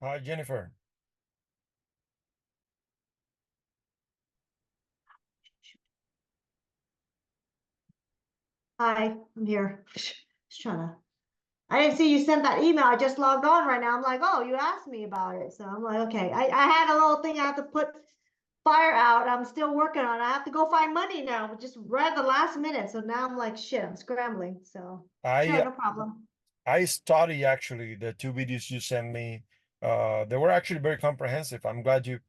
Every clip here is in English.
Hi, Jennifer. Hi, I'm here. Just trying to. I didn't see you sent that email. I just logged on right now. I'm like, oh, you asked me about it. So I'm like, okay. I had a little thing I have to put fire out. I'm still working on it. I have to go find money now, just right at the last minute. So now I'm like, shit, I'm scrambling. So sure, I no problem. I study actually the two videos you sent me. They were actually very comprehensive. I'm glad you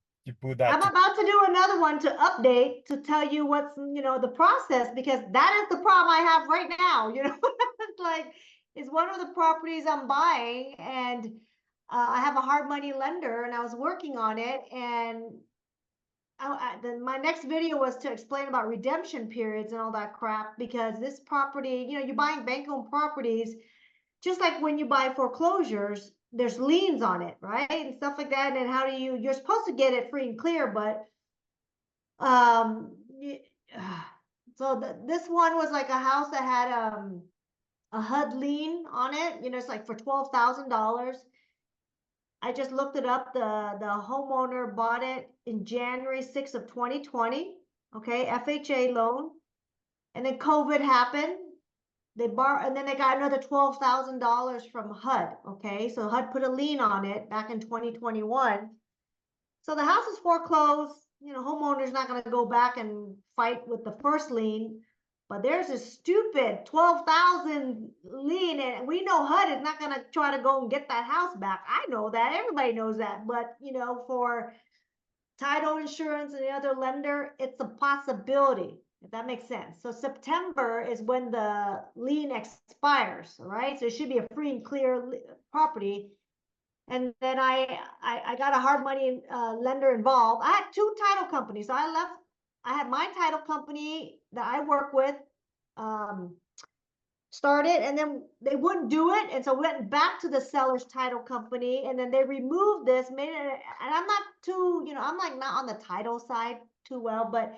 put that I'm to. about to do another one to update to tell you what's, the process because that is the problem I have right now. It's like it's one of the properties I'm buying and I have a hard money lender and I was working on it and then my next video was to explain about redemption periods and all that crap because this property, you're buying bank owned properties just like when you buy foreclosures, there's liens on it, right? And stuff like that. And how do you're supposed to get it free and clear, but um so this one was like a house that had a HUD lien on it, it's like for $12,000. I just looked it up. The homeowner bought it in January 6th of 2020. Okay, FHA loan. And then COVID happened. They borrowed, and then they got another $12,000 from HUD. Okay, so HUD put a lien on it back in 2021. So the house is foreclosed. Homeowner's not going to go back and fight with the first lien, but there's a stupid 12,000 lien, and we know HUD is not going to try to go and get that house back. I know that. Everybody knows that. But for title insurance and the other lender, it's a possibility, if that makes sense. So September is when the lien expires, all right? So it should be a free and clear property. And then I got a hard money lender involved. I had two title companies. So I had my title company that I work with started, and then they wouldn't do it. And so we went back to the seller's title company, and then they removed this, made it, and I'm not too, I'm like not on the title side too well, but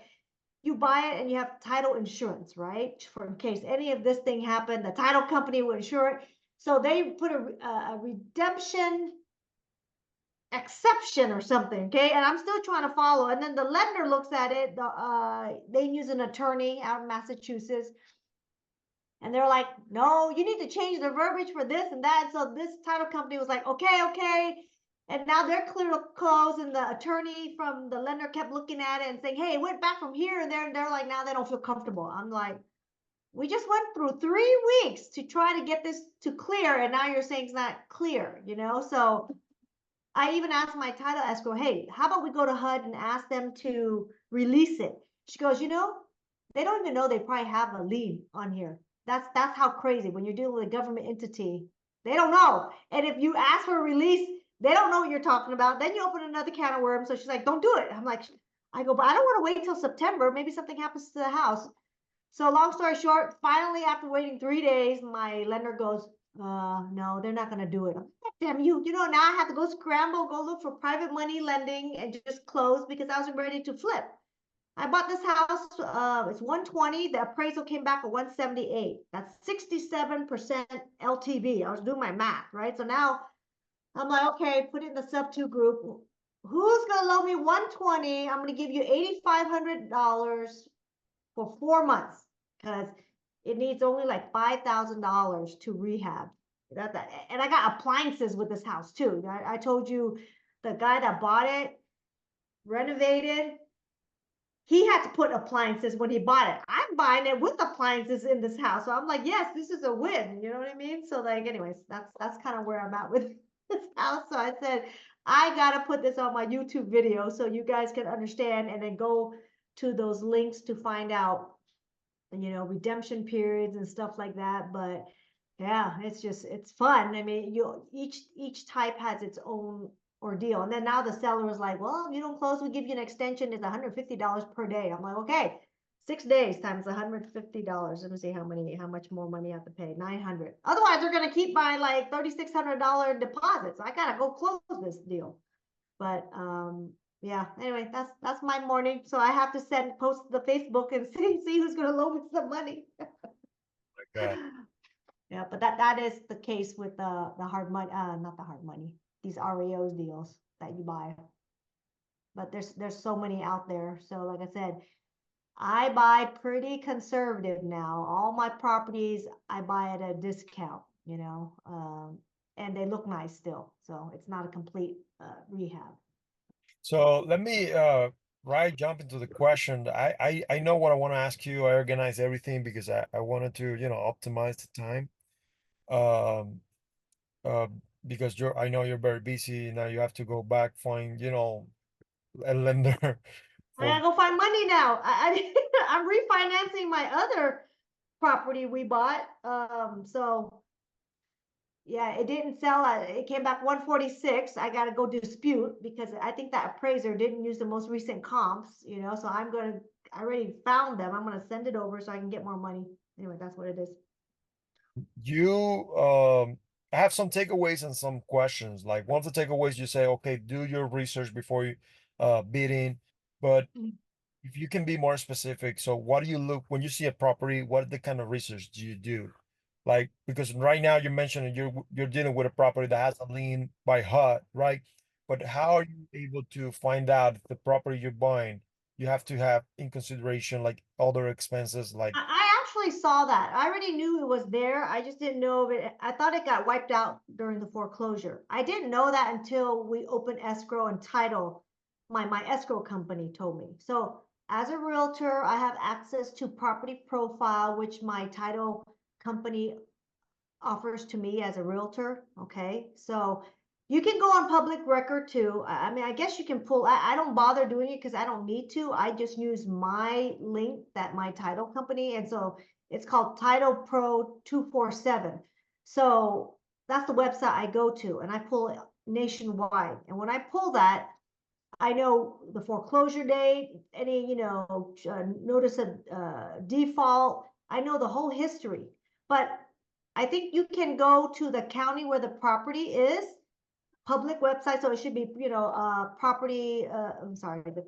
you buy it and you have title insurance, right? For in case any of this thing happened, the title company will insure it. So they put a redemption exception or something, okay? And I'm still trying to follow. And then the lender looks at it. They use an attorney out in Massachusetts, and they're like, "No, you need to change the verbiage for this and that." And so this title company was like, "Okay, okay." And now they're clear to close, and the attorney from the lender kept looking at it and saying, "Hey, it went back from here and there." And they're like, now they don't feel comfortable. I'm like, we just went through 3 weeks to try to get this to clear, and now you're saying it's not clear. So I even asked my title escrow, hey, how about we go to HUD and ask them to release it? She goes, they don't even know they probably have a lien on here. That's how crazy when you're dealing with a government entity. They don't know. And if you ask for a release, they don't know what you're talking about. Then you open another can of worms. So she's like, don't do it. I'm like, I go, but I don't want to wait till September. Maybe something happens to the house. So long story short, finally, after waiting 3 days, my lender goes, no, they're not going to do it. Damn you, now I have to go scramble, go look for private money lending and just close because I was ready to flip. I bought this house, it's 120. The appraisal came back at 178. That's 67% LTV. I was doing my math, right? So now I'm like, okay, put it in the sub two group. Who's going to loan me 120? I'm going to give you $8,500 for 4 months because it needs only like $5,000 to rehab. And I got appliances with this house too. I told you the guy that bought it, renovated, he had to put appliances when he bought it. I'm buying it with appliances in this house. So I'm like, yes, this is a win. You know what I mean? So like, anyways, that's kind of where I'm at with this house. So I said, I gotta put this on my YouTube video so you guys can understand and then go to those links to find out redemption periods and stuff like that. But yeah, it's fun. I mean, each type has its own ordeal. And then now the seller was like, well, if you don't close, we give you an extension. It's $150 per day. I'm like, okay, 6 days times $150. Let me see how much more money I have to pay. 900. Otherwise, they're gonna keep my like $3,600 deposits. I gotta go close this deal. But yeah, anyway, that's my morning. So I have to post to the Facebook and see who's gonna loan me some money. Like, Yeah, but that is the case with the hard money, not the hard money, these REOs deals that you buy. But there's so many out there. So like I said, I buy pretty conservative now. All my properties I buy at a discount, and they look nice still. So it's not a complete rehab. So let me jump into the question. I know what I want to ask you. I organize everything because I wanted to, optimize the time. Um uh because I know you're very busy. Now you have to go back, find, a lender I for gotta go find money now. I'm refinancing my other property we bought. So yeah, it didn't sell. It came back 146. I gotta go dispute because I think that appraiser didn't use the most recent comps, so I already found them. I'm gonna send it over so I can get more money. Anyway, that's what it is. you. I have some takeaways and some questions. Like one of the takeaways, you say, okay, do your research before you bidding. But Mhm. if you can be more specific, so what do you look when you see a property? What the kind of research do you do? Like, because right now you're mentioning you're dealing with a property that has a lien by HUD, right? But how are you able to find out if the property you're buying, you have to have in consideration like other expenses, like I actually saw that. I already knew it was there. I just didn't know if it, I thought it got wiped out during the foreclosure. I didn't know that until we opened escrow and title. My escrow company told me. So as a realtor, I have access to property profile, which my title company offers to me as a realtor. Okay. So you can go on public record too. I mean, I guess you can pull, I don't bother doing it because I don't need to. I just use my link that my title company. And so it's called Title Pro 247. So that's the website I go to and I pull it nationwide. And when I pull that, I know the foreclosure date, any, notice of default. I know the whole history. But I think you can go to the county where the property is, public website. So it should be, I'm sorry, the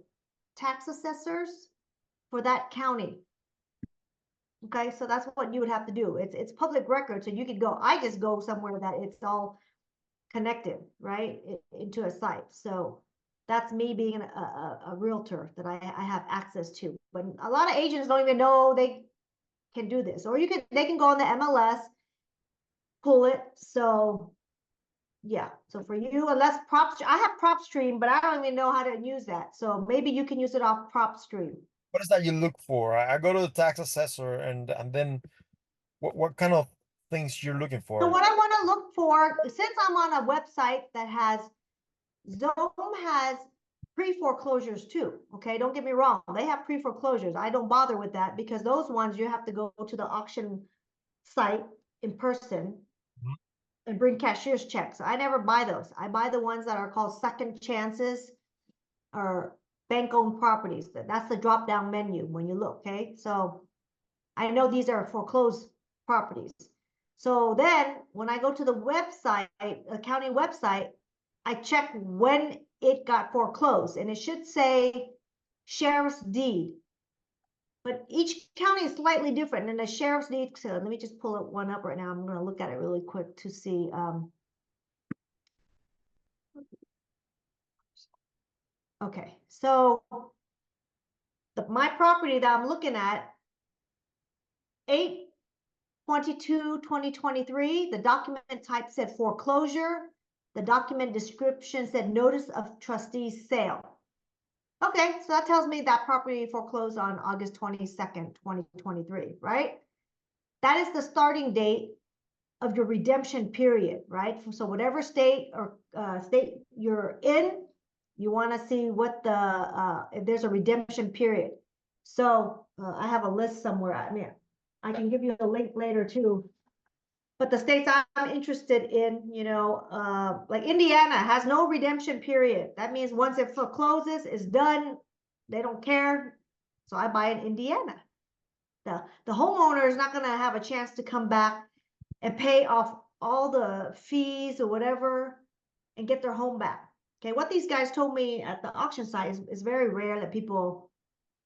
tax assessors for that county. Okay, so that's what you would have to do. It's public record, so you could go. I just go somewhere that it's all connected, right, into a site. So that's me being a realtor that I have access to. But a lot of agents don't even know they can do this. Or they can go on the MLS, pull it. So yeah, so for you, unless I have prop stream, but I don't even know how to use that. So maybe you can use it off prop stream. what is that you look for? I go to the tax assessor and then what kind of things you're looking So for? what I want to look for, since I'm on a website that has Zome has pre-foreclosures too. Okay, don't get me wrong. They have pre-foreclosures. I don't bother with that because those ones you have to go to the auction site in person Mhm. and bring cashier's checks. I never buy those. I buy the ones that are called second chances or bank-owned properties. That's the drop-down menu when you look, okay? So I know these are foreclosed properties. So then when I go to the website, the county website, I check when it got foreclosed and it should say sheriff's deed. But each county is slightly different. And the sheriff's deed, so let me just pull it one up right now. I'm going to look at it really quick to see. Okay, so my property that I'm looking at, 8/22/2023, the document type said foreclosure. The document description said notice of trustee's sale. Okay, so that tells me that property foreclosed on August 22nd, 2023, right? That is the starting date of your redemption period, right? So whatever state or state you're in, you want to see what if there's a redemption period. So I have a list somewhere. I mean, I can give you a link later too. But the states I'm interested in, like Indiana has no redemption period. That means once it forecloses, it's done. They don't care. So I buy in Indiana. The homeowner is not going to have a chance to come back and pay off all the fees or whatever and get their home back. Okay, what these guys told me at the auction site is very rare that people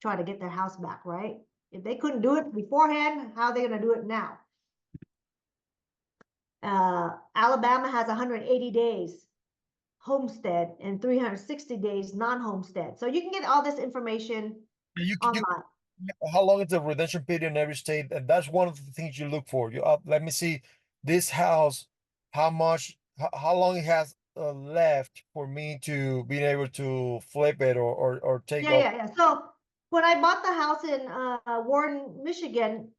try to get their house back, right? If they couldn't do it beforehand, how are they going to do it now? Alabama has 180 days homestead and 360 days non-homestead. So you can get all this information You online. how long is the redemption period in every state? And that's one of the things you look for. You let me see this house, how much, how long it has left for me to be able to flip it or take Yeah, off. yeah, yeah. So when I bought the house in Warren, Michigan,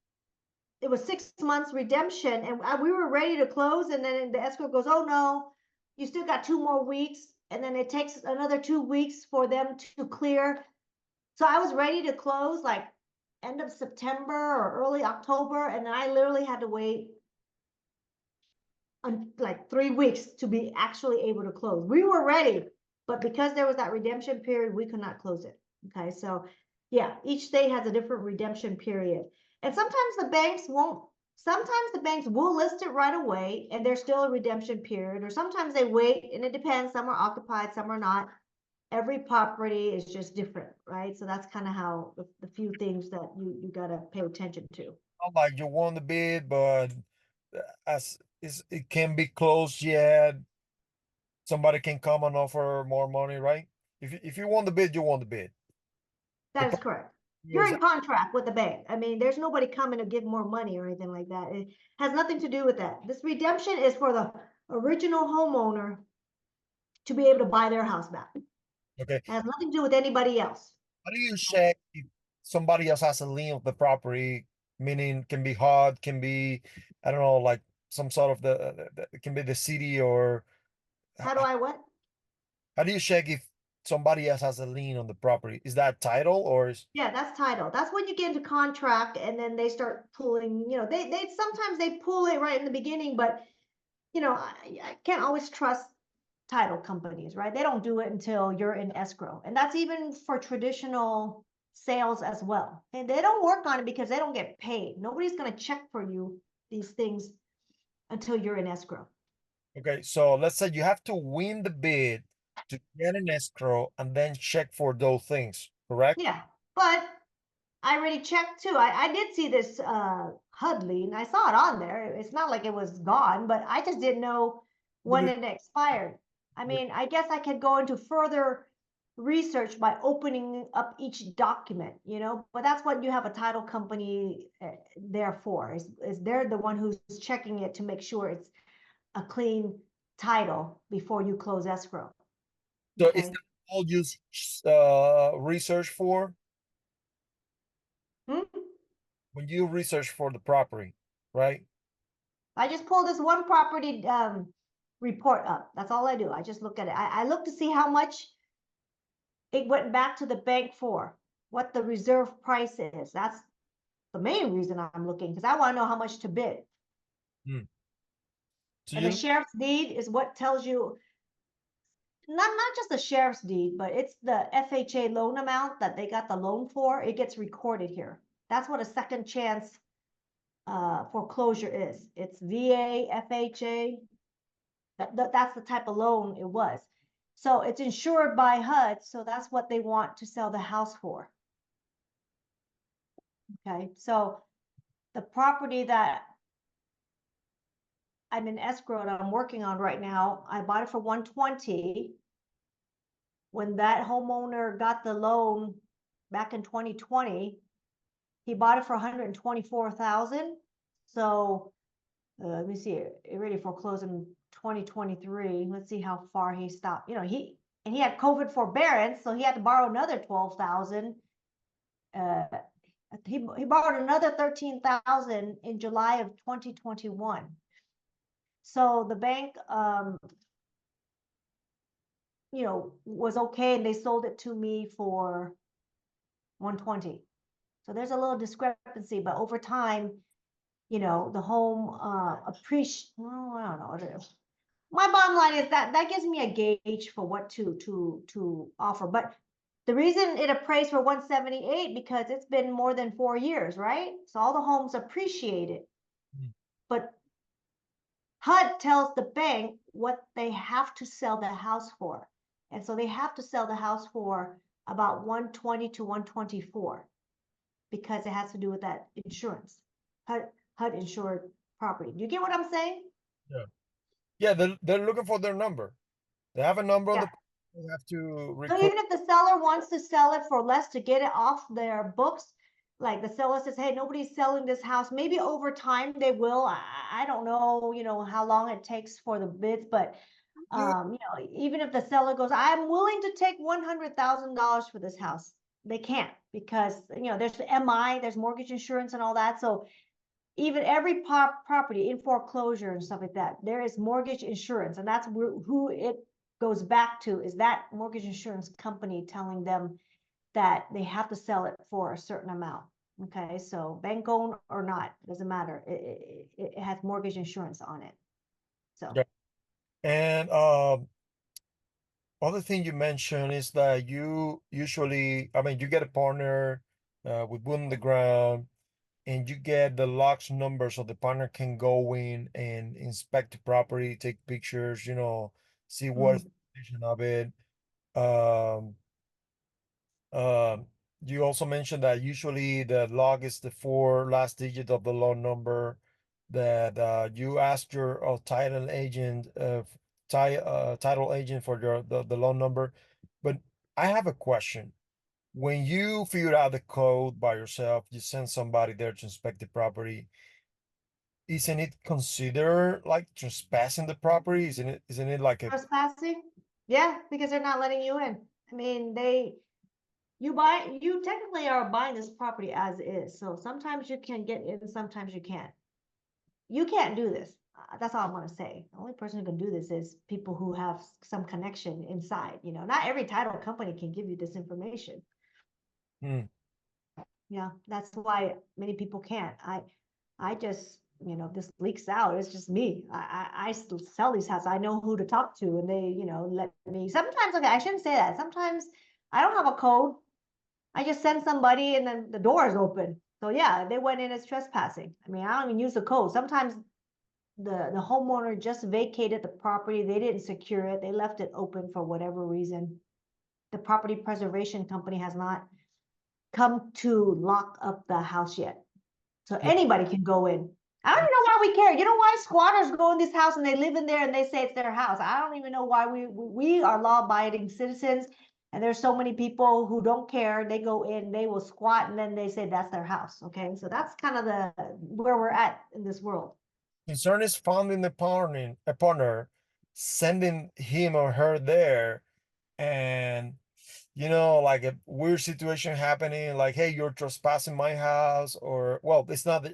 it was 6 months redemption, and we were ready to close, and then the escrow goes, "Oh no, you still got 2 more weeks," and then it takes another 2 weeks for them to clear. So I was ready to close like end of September or early October, and I literally had to wait like 3 weeks to be actually able to close. We were ready, but because there was that redemption period, we could not close it. Okay, so yeah, each state has a different redemption period. And sometimes the banks won't, sometimes the banks will list it right away and there's still a redemption period, or sometimes they wait, and it depends. Some are occupied, some are not. Every property is just different, right? So that's kind of how the few things that you got to pay attention to. Not like you won the bid, but as is it can be closed yet. Somebody can come and offer more money, right? If you won the bid, you won the bid. The That is correct. You're in exact contract with the bank. I mean, there's nobody coming to give more money or anything like that. It has nothing to do with that. This redemption is for the original homeowner to be able to buy their house back. It okay. has nothing to do with anybody else. How do you check if somebody else has a lien of the property? Meaning can be HUD, can be, I don't know, like some sort of it can be the city or How do I what? how do you check if somebody else has a lien on the property? Is that title or is Yeah, that's title. That's when you get into contract and then they start pulling, they sometimes they pull it right in the beginning, but I can't always trust title companies, right? They don't do it until you're in escrow. And that's even for traditional sales as well. And they don't work on it because they don't get paid. Nobody's going to check for you these things until you're in escrow. okay? So let's say you have to win the bid to get an escrow and then check for those things, correct? Yeah. But I already checked too. I did see this HUD lien. I saw it on there. It's not like it was gone, but I just didn't know when it expired. I mean, I guess I could go into further research by opening up each document, but that's what you have a title company there for, is they're the one who's checking it to make sure it's a clean title before you close escrow. So is Okay. that all you research for Hmm? when you research for the property, right? I just pull this one property report up. That's all I do. I just look at it. I look to see how much it went back to the bank for, what the reserve price is. That's the main reason I'm looking, because I want to know how much to bid. Hmm. So And the you sheriff's deed is what tells you, not just the sheriff's deed, but it's the FHA loan amount that they got the loan for. It gets recorded here. That's what a second chance foreclosure is. It's VA, FHA. That's the type of loan it was. So it's insured by HUD, so that's what they want to sell the house for. Okay, so the property that I'm in escrow and I'm working on right now, I bought it for 120. When that homeowner got the loan back in 2020, he bought it for 124,000. So let me see, it really foreclosed in 2023. Let's see how far he stopped. He had COVID forbearance, so he had to borrow another 12,000. He borrowed another 13,000 in July of 2021. So the bank, was okay, and they sold it to me for 120. So there's a little discrepancy, but over time, the home appreciate. Well, I don't know what it is. My bottom line is that gives me a gauge for what to offer. But the reason it appraised for 178, because it's been more than 4 years, right? So all the homes appreciate it. Hmm. But HUD tells the bank what they have to sell the house for. And so they have to sell the house for about 120 to 124, because it has to do with that insurance. HUD insured property. Do you get what I'm saying? yeah. Yeah, they're looking for their number. They have a number on Yeah. the, they have to So record. even if the seller wants to sell it for less to get it off their books, like the seller says, hey, nobody's selling this house, maybe over time they will. I don't know, how long it takes for the bids, but even if the seller goes, I'm willing to take $100,000 for this house, they can't, because there's MI, there's mortgage insurance and all that. So even every property in foreclosure and stuff like that, there is mortgage insurance, and that's who it goes back to, is that mortgage insurance company telling them that they have to sell it for a certain amount. Okay, so bank owned or not, doesn't matter. It has mortgage insurance on it. So Yeah. And other thing you mentioned is that you usually, I mean, you get a partner with boot on the ground, and you get the locks number so the partner can go in and inspect the property, take pictures, see what is mhm. the condition of it. Um, um, you also mentioned that usually the log is the four last digit of the loan number, that you ask your title agent, title agent for the loan number. But I have a question. When you figure out the code by yourself, you send somebody there to inspect the property. Isn't it considered like trespassing the property? Isn't it like a Trespassing, yeah, because they're not letting you in. I mean, you technically are buying this property as is, so sometimes you can get in, sometimes you can't. You can't do this. That's all I'm gonna say. The only person who can do this is people who have some connection inside. Not every title company can give you this information. hmm, Yeah, that's why many people can't. I just, this leaks out. It's just me. I still sell these houses. I know who to talk to, and they, let me. Sometimes, okay, I shouldn't say that. Sometimes I don't have a code. I just send somebody, and then the door is open. So yeah, they went in as trespassing. I mean, I don't even use the code. Sometimes the homeowner just vacated the property. They didn't secure it. They left it open for whatever reason. The property preservation company has not come to lock up the house yet. So yeah. anybody can go in. I don't even know why we care. You know why squatters go in this house and they live in there and they say it's their house? I don't even know why we are law-abiding citizens, and there's so many people who don't care. They go in, they will squat, and then they say that's their house. Okay, so that's kind of the where we're at in this world. Concern is finding a partner, sending him or her there, and like a weird situation happening, like, hey, you're trespassing my house, or well, it's not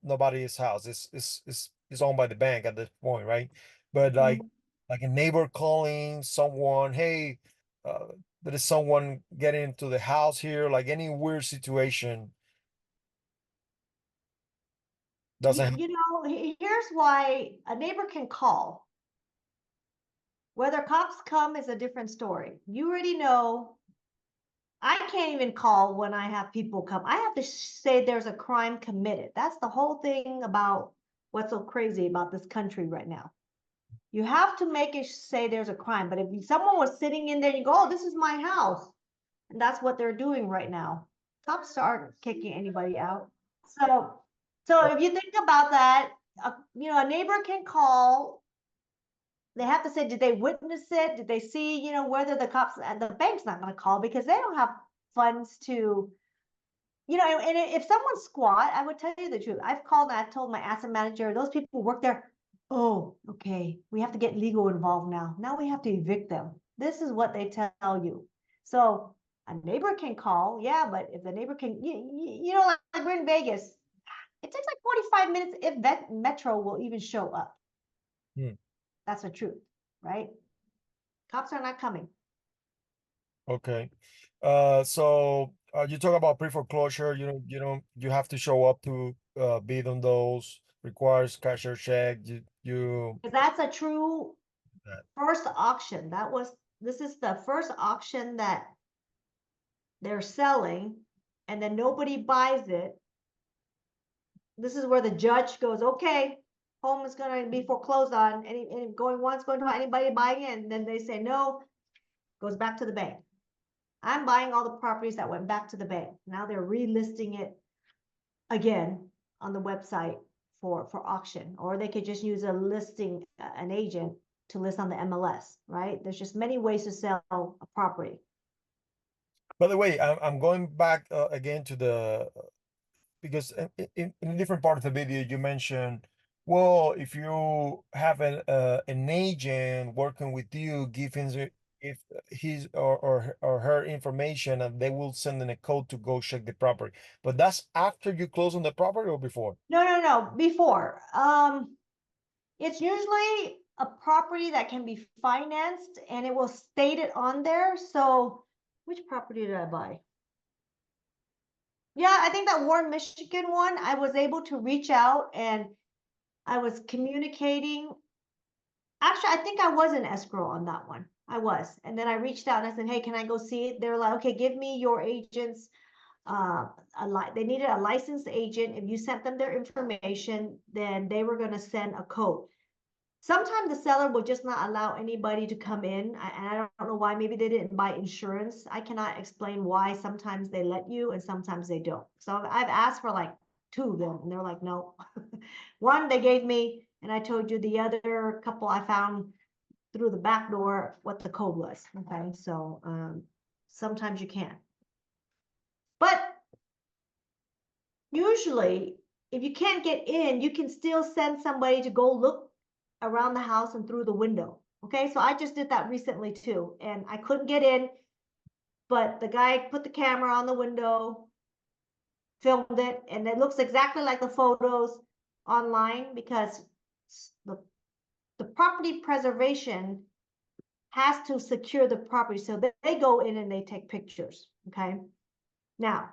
nobody's house. It's owned by the bank at this point, right? But Mhm. like a neighbor calling someone, hey, uh, there is someone getting into the house here, like any weird situation You, doesn't. you know, here's why a neighbor can call. Whether cops come is a different story. You already know. I can't even call when I have people come. I have to say there's a crime committed. That's the whole thing about what's so crazy about this country right now. You have to make it say there's a crime. But if someone was sitting in there and you go, oh, this is my house, and that's what they're doing right now, cops aren't kicking anybody out. So, so if you think about that, a neighbor can call. They have to say, did they witness it? Did they see, whether the cops, and the bank's not going to call because they don't have funds to, and if someone's squat, I would tell you the truth. I've called and I've told my asset manager, those people work there. Oh, okay. We have to get legal involved now. Now we have to evict them. This is what they tell you. So a neighbor can call, yeah, but if the neighbor can, like we're in Vegas, it takes like 45 minutes if that Metro will even show up. Hmm, That's the truth, right? Cops are not coming. okay. So you talk about pre-foreclosure, you have to show up to bid on those, requires cashier check. You Because that's a true that. first auction. This is the first auction that they're selling, and then nobody buys it. This is where the judge goes, okay, home is going to be foreclosed on, any going once, going to anybody buying it, and then they say no, goes back to the bank. I'm buying all the properties that went back to the bank. Now they're relisting it again on the website for auction, or they could just use a listing, an agent, to list on the MLS, right? There's just many ways to sell a property. By the way, I'm going back again to the because in a different part of the video you mentioned, well, if you have an agent working with you, give him if his or her information, and they will send in a code to go check the property. But that's after you close on the property or before? No, before. It's usually a property that can be financed and it will state it on there. So which property did I buy? Yeah, I think that Warren, Michigan one, I was able to reach out and I was communicating. Actually, I think I was in escrow on that one. I was. And then I reached out and I said, hey, can I go see it? They were like, okay, give me your agent's they needed a licensed agent. If you sent them their information, then they were going to send a code. Sometimes the seller will just not allow anybody to come in. And I don't know why. Maybe they didn't buy insurance. I cannot explain why. Sometimes they let you and sometimes they don't. So I've asked for like 2 of them and they're like, no. One they gave me, and I told you the other couple I found through the back door what the code was. Okay, so sometimes you can. But usually, if you can't get in, you can still send somebody to go look around the house and through the window. Okay, so I just did that recently too, and I couldn't get in, but the guy put the camera on the window, filmed it, and it looks exactly like the photos online because the property preservation has to secure the property. So they go in and they take pictures. Okay, now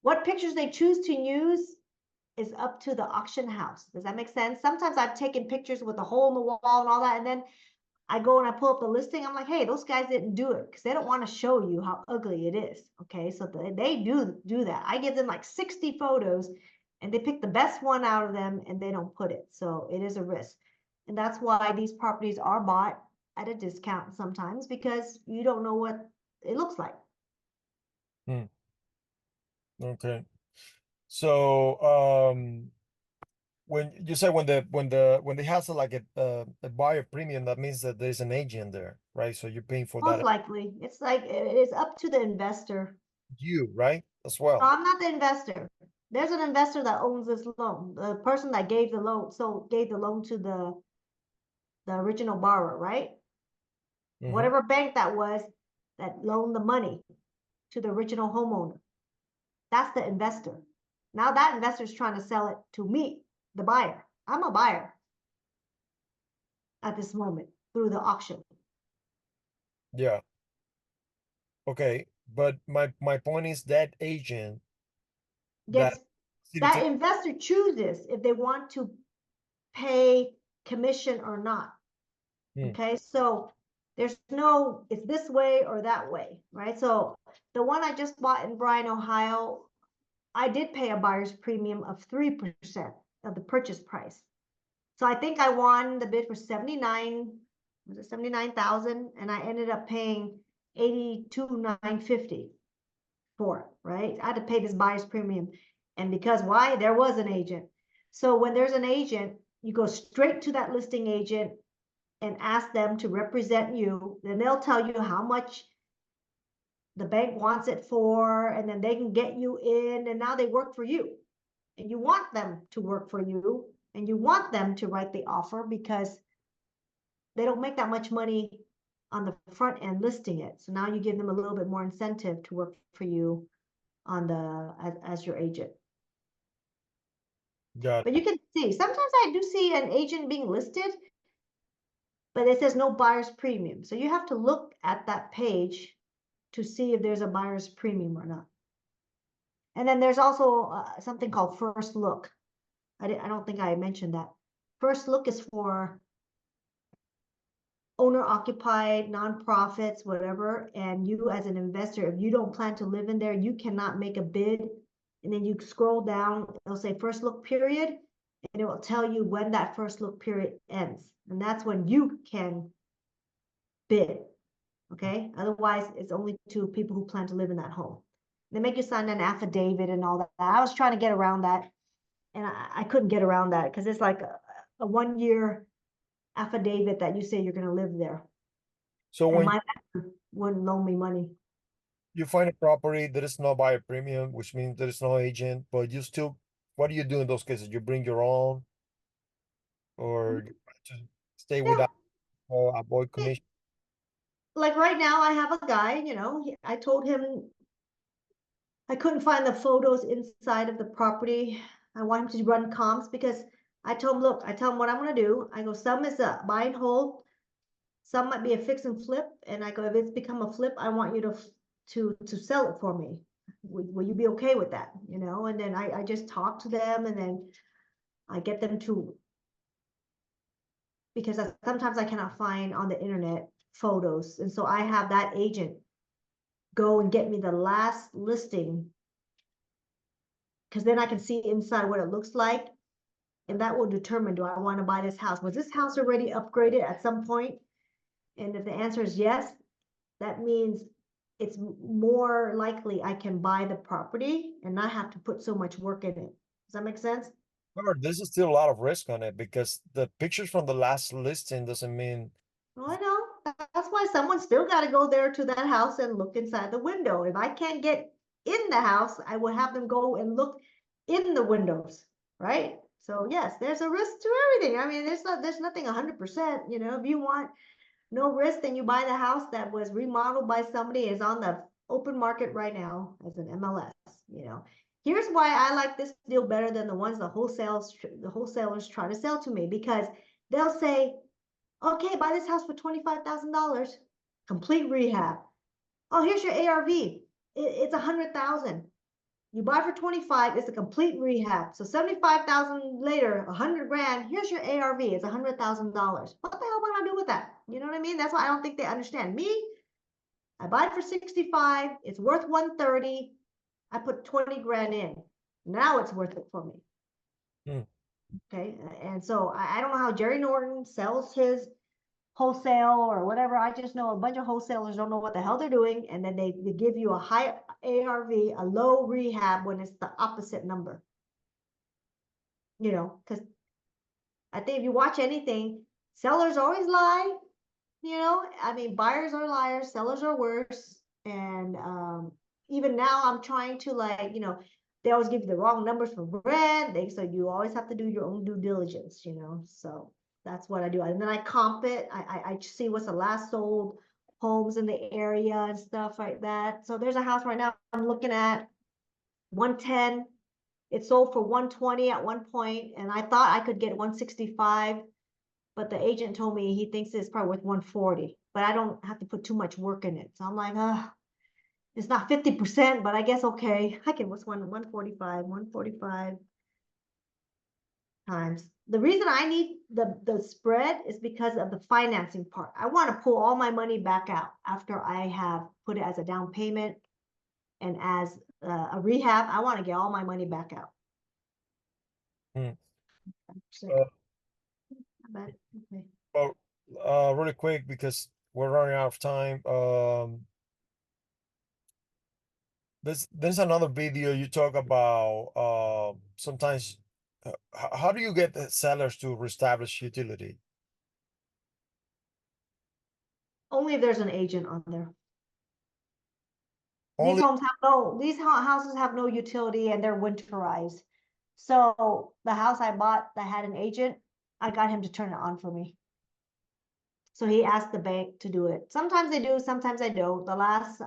what pictures they choose to use is up to the auction house. Does that make sense? Sometimes I've taken pictures with a hole in the wall and all that, and then I go and I pull up the listing. I'm like, hey, those guys didn't do it because they don't want to show you how ugly it is. Okay, so they do that. I give them like 60 photos, and they pick the best one out of them, and they don't put it. So it is a risk, and that's why these properties are bought at a discount sometimes because you don't know what it looks like. Hmm. Okay. So when you say when they has like a buyer premium, that means that there's an agent there, right? So you're paying for Most that, likely, it's like it is up to the investor. you, right? As No, well. I'm not the investor. There's an investor that owns this loan. The person that gave the loan, so gave the loan to the original borrower, right? Mm-hmm. Whatever bank that was that loaned the money to the original homeowner. That's the investor. Now that investor is trying to sell it to me, the buyer. I'm a buyer at this moment through the auction. Yeah. Okay. But my point is that agent that Gets city that tax. investor chooses if they want to pay commission or not. Hmm. Okay, so there's no, it's this way or that way, right? So the one I just bought in Bryan, Ohio, I did pay a buyer's premium of 3% of the purchase price. So I think I won the bid for 79, was it 79,000? And I ended up paying 82,950 for it, right? I had to pay this buyer's premium. And because why? There was an agent. So when there's an agent, you go straight to that listing agent and ask them to represent you. Then they'll tell you how much the bank wants it for, and then they can get you in, and now they work for you. And you want them to work for you, and you want them to write the offer because they don't make that much money on the front end listing it. So now you give them a little bit more incentive to work for you on the as your agent. Got But you can see sometimes I do see an agent being listed, but it says no buyer's premium. So you have to look at that page to see if there's a buyer's premium or not. And then there's also something called first look. I don't think I mentioned that. First look is for owner occupied, nonprofits, whatever. And you as an investor, if you don't plan to live in there, you cannot make a bid. And then you scroll down, it'll say first look period, and it will tell you when that first look period ends. And that's when you can bid. Okay, otherwise it's only to people who plan to live in that home. They make you sign an affidavit and all that. I was trying to get around that, and I couldn't get around that because it's like a 1 year affidavit that you say you're gonna live there. So And when my bank wouldn't loan me money. you find a property, there is no buyer premium, which means there is no agent, but you still, what do you do in those cases? You bring your own, or you just stay Yeah, without, avoid commission? like right now I have a guy, I told him I couldn't find the photos inside of the property. I want him to run comps because I told him, look, I tell him what I'm gonna do. I go, some is a buy and hold, some might be a fix and flip, and I go, if it's become a flip, I want you to sell it for me. Will you be okay with that? And then I just talk to them, and then I get them to, because sometimes I cannot find on the internet photos, and so I have that agent go and get me the last listing, because then I can see inside what it looks like, and that will determine, do I want to buy this house? Was this house already upgraded at some point? And if the answer is yes, that means it's more likely I can buy the property and not have to put so much work in it. Does that make sense? However, there's still a lot of risk on it because the pictures from the last listing doesn't mean. Oh, I know. That's why someone still got to go there to that house and look inside the window. If I can't get in the house, I will have them go and look in the windows, right? So yes, there's a risk to everything. I mean, there's nothing 100%. If you want no risk, then you buy the house that was remodeled by somebody, is on the open market right now as an MLS. Here's why I like this deal better than the ones the wholesalers try to sell to me, because they'll say, okay, buy this house for $25,000, complete rehab. Oh, here's your ARV. It's 100,000. You buy for 25, it's a complete rehab. So 75,000 later, 100 grand, here's your ARV, it's $100,000. What the hell am I gonna do with that? You know what I mean? That's why I don't think they understand. Me, I buy it for 65, it's worth 130, I put 20 grand in. Now it's worth it for me. Hmm. Okay, and so I don't know how Jerry Norton sells his wholesale or whatever. I just know a bunch of wholesalers don't know what the hell they're doing, and then they give you a high ARV, a low rehab, when it's the opposite number. Because I think if you watch anything, sellers always lie. I mean, buyers are liars, sellers are worse. And even now I'm trying to, like, they always give you the wrong numbers for rent. So you always have to do your own due diligence, so that's what I do. And then I comp it. I see what's the last sold homes in the area and stuff like that. So there's a house right now I'm looking at, 110. It sold for 120 at one point, and I thought I could get 165, but the agent told me he thinks it's probably worth 140, but I don't have to put too much work in it. So I'm like, it's not 50%, but I guess okay. I can, what's 145 times. The reason I need the spread is because of the financing part. I want to pull all my money back out after I have put it as a down payment and as a rehab. I want to get all my money back out. Hmm. So, Uh, but okay. well, really quick because we're running out of time. There's another video you talk about. Sometimes, how do you get the sellers to reestablish utility? Only if there's an agent on there. Only. These houses have no utility and they're winterized. So the house I bought that had an agent, I got him to turn it on for me. So he asked the bank to do it. Sometimes they do, sometimes I don't. The last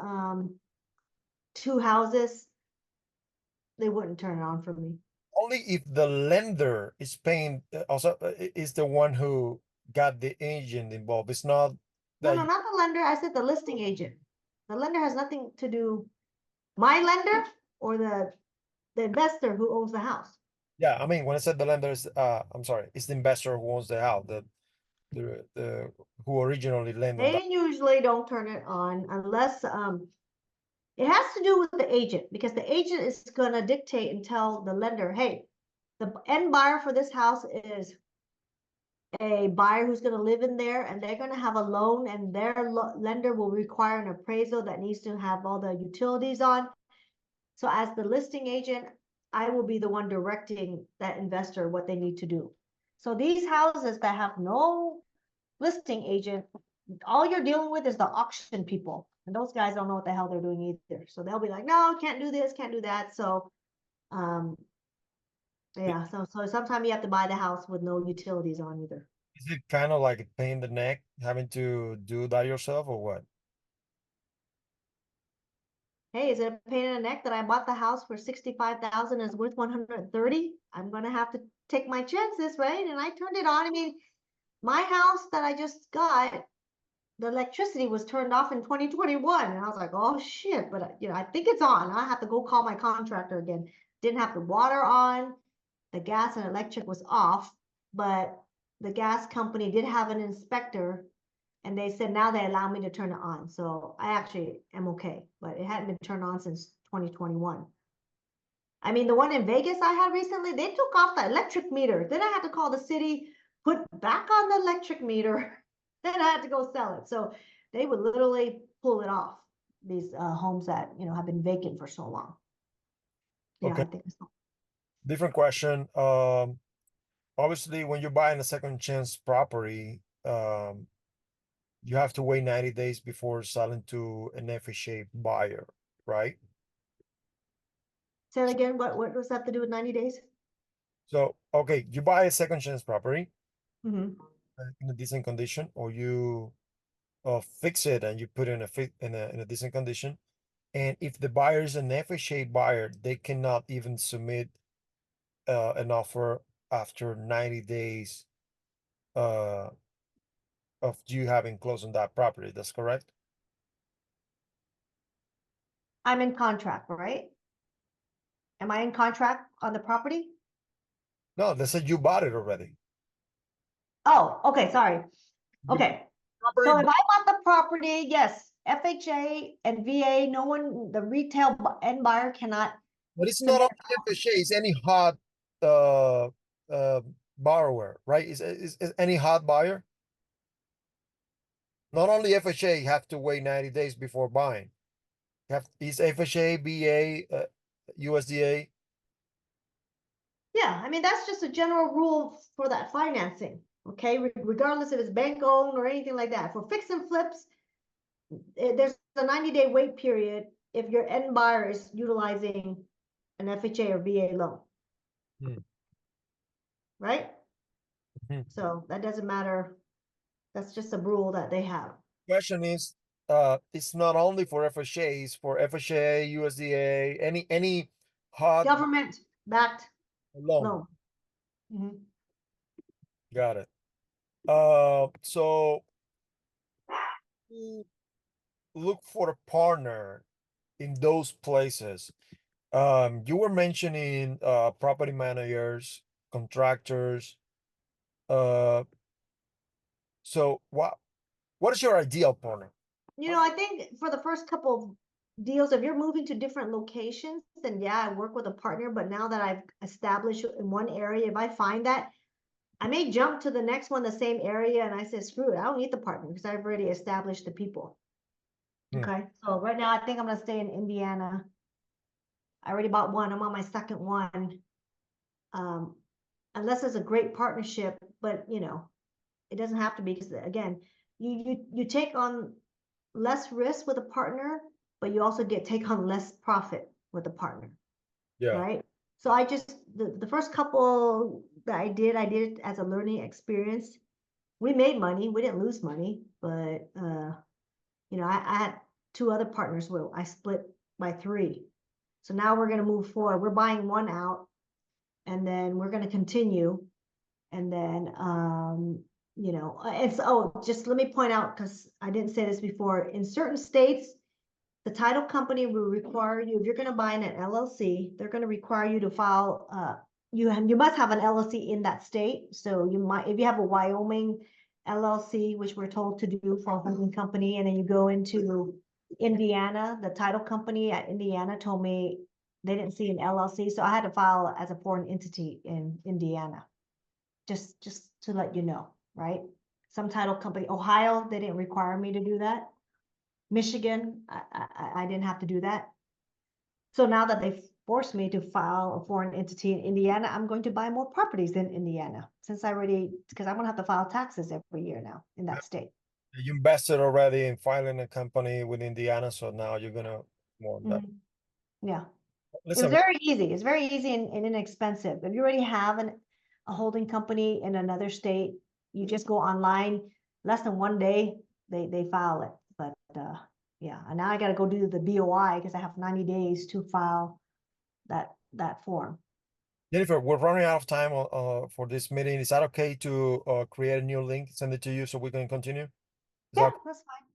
two houses, they wouldn't turn it on for me. Only if the lender is paying, also is the one who got the agent involved. It's not No, that no, not the lender. I said the listing agent. The lender has nothing to do. My lender or the investor who owns the house. yeah, I mean when I said the lender is I'm sorry, it's the investor who owns the house, the who originally lent on that. They usually don't turn it on unless it has to do with the agent, because the agent is gonna dictate and tell the lender, hey, the end buyer for this house is a buyer who's gonna live in there, and they're gonna have a loan, and their lender will require an appraisal that needs to have all the utilities on. So as the listing agent, I will be the one directing that investor what they need to do. So these houses that have no listing agent, all you're dealing with is the auction people. And those guys don't know what the hell they're doing either. So they'll be like, no, can't do this, can't do that. So, yeah, so sometimes you have to buy the house with no utilities on either. Is it kind of like a pain in the neck having to do that yourself or what? Hey, is it a pain in the neck that I bought the house for 65,000 and it's worth 130? I'm gonna have to take my chances, right? And I turned it on. I mean, my house that I just got, the electricity was turned off in 2021, and I was like, oh shit, but you know, I think it's on. I have to go call my contractor again. Didn't have the water on, the gas and electric was off, but the gas company did have an inspector, and they said now they allow me to turn it on. So I actually am okay, but it hadn't been turned on since 2021. I mean, the one in Vegas I had recently, they took off the electric meter. Then I had to call the city, put back on the electric meter. Then I had to go sell it. So they would literally pull it off, these homes that, you know, have been vacant for so long. Yeah, Okay, I think so. different question. Obviously, when you're buying a second chance property, you have to wait 90 days before selling to an FHA buyer, right? Say it again, what does that have to do with 90 days? So, okay, you buy a second chance property Mm-hmm. in a decent condition, or you fix it and you put it in a decent condition. And if the buyer is an FHA buyer, they cannot even submit an offer after 90 days uh, of you having closed on that property. That's correct? I'm in contract, right? Am I in contract on the property? No, they said you bought it already. Oh, okay, sorry. You bought Okay. the property, So if I bought the property, yes, FHA and VA, no one, the retail end buyer cannot but it's not submit. only FHA, it's any hot uh, uh, borrower, right? Is any hot buyer? Not only FHA have to wait 90 days before buying. Is FHA, BA, USDA? Yeah, I mean, that's just a general rule for that financing, okay? Regardless if it's bank owned or anything like that. For fix and flips, there's a 90-day wait period if your end buyer is utilizing an FHA or VA loan, Hmm. right? Hmm. So that doesn't matter. That's just a rule that they have. Question is, it's not only for FHA, it's for FHA, USDA, any hot Government backed loan. loan. Mhm. Got it. So look for a partner in those places. You were mentioning property managers, contractors. Uh, so what is your ideal partner? You know, I think for the first couple of deals, if you're moving to different locations, then yeah, I work with a partner. But now that I've established in one area, if I find that, I may jump to the next one, the same area, and I said, screw it, I don't need the partner because I've already established the people. Hmm. Okay, so right now I think I'm gonna stay in Indiana. I already bought one. I'm on my second one. Um, unless it's a great partnership, but you know, it doesn't have to be because again, you take on less risk with a partner, but you also take on less profit with a partner, Yeah, right? So I just the first couple that I did it as a learning experience. We made money, we didn't lose money, but you know, I had two other partners where I split by three. So now we're gonna move forward. We're buying one out, and then we're gonna continue, and then you know, it's oh, just let me point out because I didn't say this before. In certain states, the title company will require you, if you're gonna buy in an LLC, they're gonna require you to file, you must have an LLC in that state. So you might, if you have a Wyoming LLC, which we're told to do for a holding company, and then you go into Indiana, the title company at Indiana told me they didn't see an LLC, so I had to file as a foreign entity in Indiana. Just to let you know, right? Some title company, Ohio, they didn't require me to do that. Michigan, I didn't have to do that. So now that they've force me to file a foreign entity in Indiana, I'm going to buy more properties in Indiana since because I'm gonna have to file taxes every year now in that state. You invested already in filing a company with Indiana, so now you're gonna want that. Mhm. Yeah, it's Listen, very easy. It's very easy and inexpensive. If you already have a holding company in another state, you just go online, less than 1 day, they file it. But yeah, and now I gotta go do the BOI because I have 90 days to file that form. Jennifer, we're running out of time for this meeting. Is that okay to create a new link, send it to you so we can continue? Is Yeah, that that's fine.